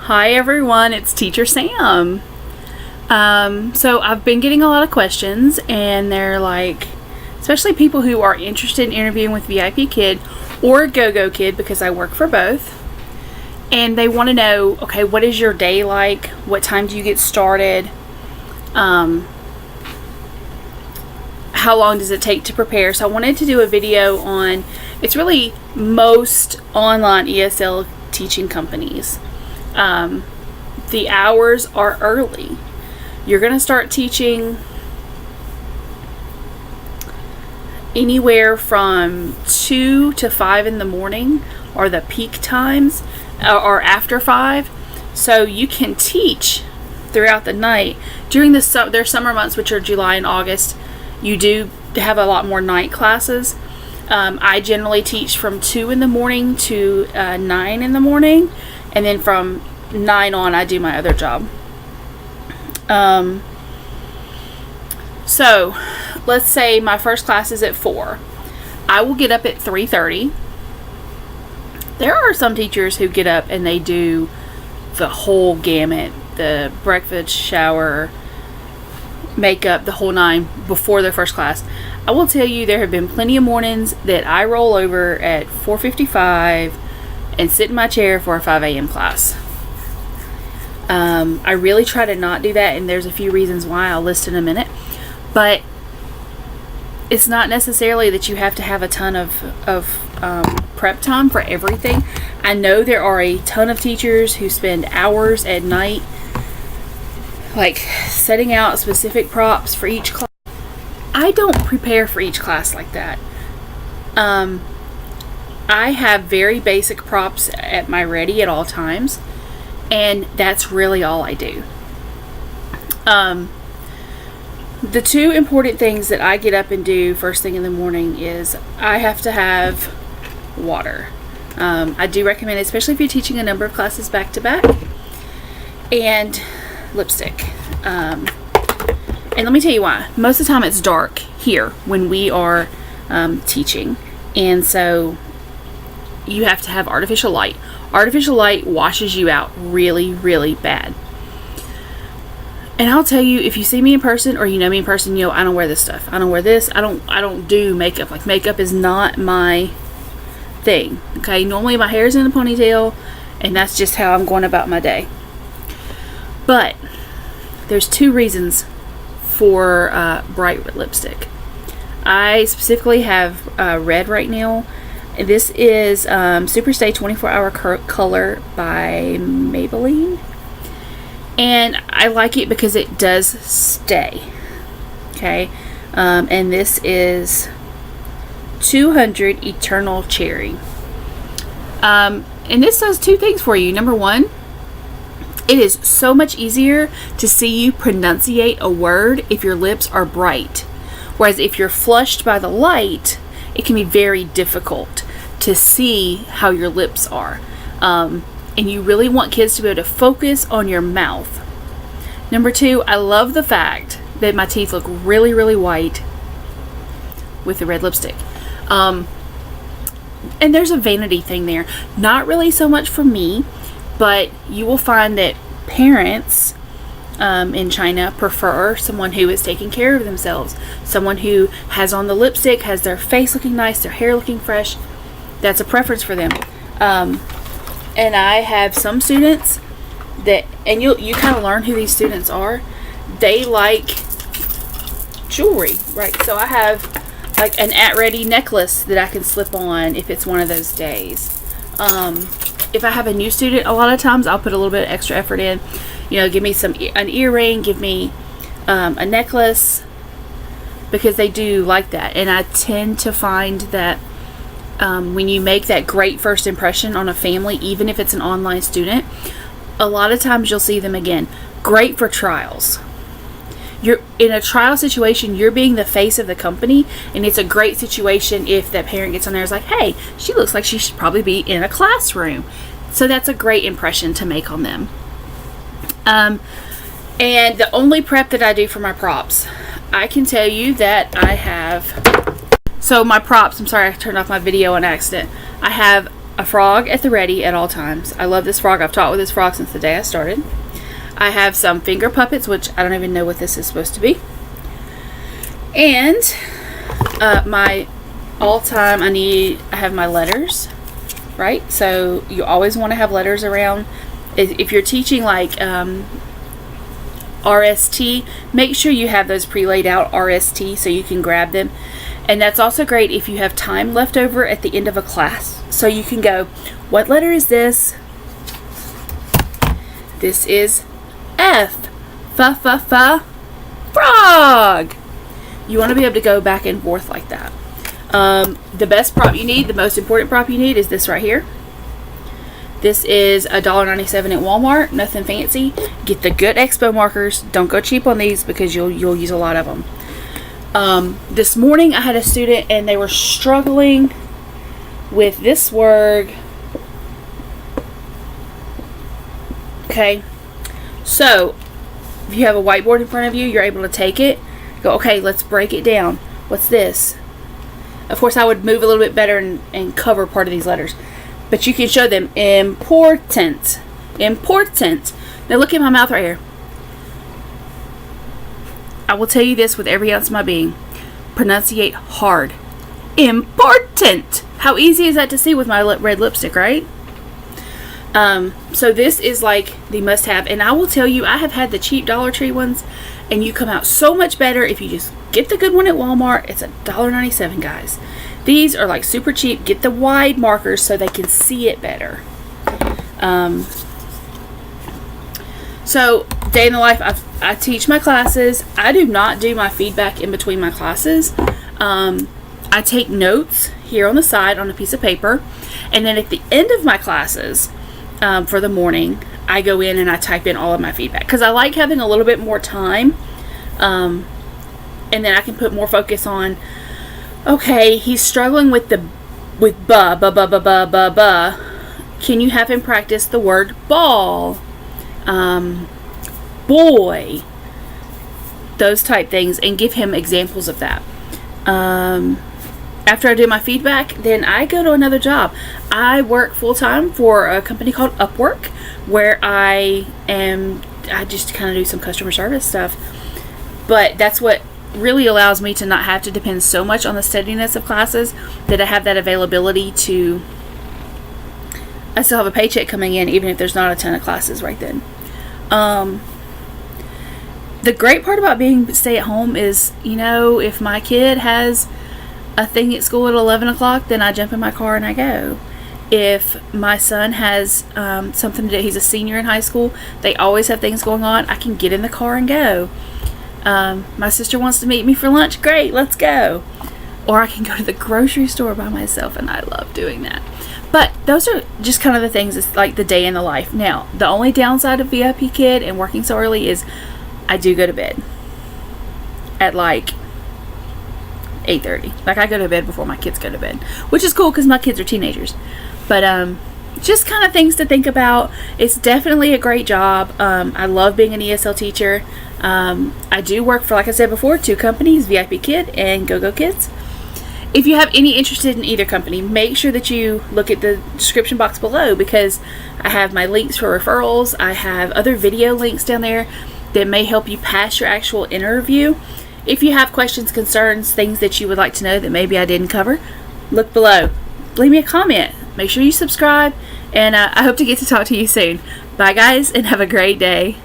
Hi everyone, it's Teacher Sam. So I've been getting a lot of questions, and they're like, especially people who are interested in interviewing with VIPKID or GoGO KID, because I work for both, and they want to know, okay, what is your day like? What time do you get started? How long does it take to prepare? So I wanted to do a video on, it's really most online ESL teaching companies. The hours are early. You're going to start teaching anywhere from 2 to 5 in the morning are the peak times, or after 5. So you can teach throughout the night. During their summer months, which are July and August, you do have a lot more night classes. I generally teach from 2 in the morning to 9 in the morning, and then from 9 on I do my other job. So let's say my first class is at 4. I will get up at 3:30. There are some teachers who get up and they do the whole gamut, the breakfast, shower, makeup, the whole 9 before their first class. I will tell you, there have been plenty of mornings that I roll over at 4:55 and sit in my chair for a 5 a.m. class. I really try to not do that, and there's a few reasons why I'll list in a minute. But it's not necessarily that you have to have a ton of prep time for everything. I know there are a ton of teachers who spend hours at night, like setting out specific props for each class. I don't prepare for each class like that. I have very basic props at my ready at all times, and that's really all I do. The two important things that I get up and do first thing in the morning is I have to have water. I do recommend, especially if you're teaching a number of classes back to back, and lipstick. And let me tell you why. Most of the time it's dark here when we are teaching, and so you have to have artificial light. Artificial light washes you out really, really bad. And I'll tell you, if you see me in person or you know me in person, you know I don't wear this stuff. I don't wear this. I don't do makeup. Like, makeup is not my thing. Okay, normally my hair's in a ponytail, and that's just how I'm going about my day. But there's 2 reasons for bright lipstick. I specifically have red right now. This is Superstay 24-Hour Color by Maybelline. And I like it because it does stay. Okay. And this is 200 Eternal Cherry. And this does 2 things for you. Number 1, it is so much easier to see you pronunciate a word if your lips are bright. Whereas if you're flushed by the light, it can be very difficult to see how your lips are. And you really want kids to be able to focus on your mouth. Number 2, I love the fact that my teeth look really, really white with the red lipstick. And there's a vanity thing there. Not really so much for me, but you will find that parents in China prefer someone who is taking care of themselves. Someone who has on the lipstick, has their face looking nice, their hair looking fresh. That's a preference for them. And I have some students that, and you kind of learn who these students are. They like jewelry, right? So I have like an at-ready necklace that I can slip on if it's one of those days. If I have a new student, a lot of times I'll put a little bit of extra effort in. You know, give me an earring, give me a necklace, because they do like that. And I tend to find that when you make that great first impression on a family, even if it's an online student, a lot of times you'll see them again. Great for trials. You're in a trial situation, you're being the face of the company, and it's a great situation if that parent gets on there and is like, hey, she looks like she should probably be in a classroom. So that's a great impression to make on them. And the only prep that I do for my props, I can tell you that I have, so my props, I'm sorry I turned off my video on accident. I have a frog at the ready at all times. I love this frog. I've taught with this frog since the day I started. I have some finger puppets, which I don't even know what this is supposed to be. And my all-time, I have my letters, right? So you always want to have letters around. If you're teaching like RST, make sure you have those pre-laid out RST so you can grab them. And that's also great if you have time left over at the end of a class. So you can go, what letter is this? This is F. Frog. You want to be able to go back and forth like that. The best prop you need, the most important prop you need is this right here. This is $1.97 at Walmart. Nothing fancy. Get the good expo markers. Don't go cheap on these because you'll use a lot of them. This morning I had a student and they were struggling with this word. Okay. So, if you have a whiteboard in front of you, you're able to take it. Go, okay, let's break it down. What's this? Of course, I would move a little bit better and cover part of these letters. But you can show them important. Important. Now look at my mouth right here. I will tell you this with every ounce of my being. Pronunciate hard. Important. How easy is that to see with my red lipstick, right? So this is like the must-have. And I will tell you, I have had the cheap Dollar Tree ones. And you come out so much better if you just get the good one at Walmart. It's $1.97, guys. These are like super cheap. Get the wide markers so they can see it better. So, day in the life, I teach my classes. I do not do my feedback in between my classes. I take notes here on the side on a piece of paper. And then at the end of my classes, for the morning, I go in and I type in all of my feedback. Because I like having a little bit more time. And then I can put more focus on, okay, he's struggling with ba. Can you have him practice the word ball? Boy. Those type things, and give him examples of that. After I do my feedback, then I go to another job. I work full-time for a company called Upwork, where I just kind of do some customer service stuff. But that's what really allows me to not have to depend so much on the steadiness of classes, that I have that availability to, I still have a paycheck coming in even if there's not a ton of classes right then. The great part about being stay at home is, if my kid has a thing at school at 11 o'clock, then I jump in my car and I go. If my son has something to do, he's a senior in high school, they always have things going on, I can get in the car and go. My sister wants to meet me for lunch, great, let's go. Or I can go to the grocery store by myself, and I love doing that. But those are just kind of the things, it's like the day in the life. Now, the only downside of VIPKID and working so early is I do go to bed at like 8:30. Like, I go to bed before my kids go to bed, which is cool because my kids are teenagers. But just kind of things to think about. It's definitely a great job. I love being an ESL teacher. I do work for, like I said before, 2 companies, VIPKID and GoGO Kids. If you have any interest in either company, make sure that you look at the description box below, because I have my links for referrals. I have other video links down there that may help you pass your actual interview. If you have questions, concerns, things that you would like to know that maybe I didn't cover, look below. Leave me a comment. Make sure you subscribe, and I hope to get to talk to you soon. Bye, guys, and have a great day.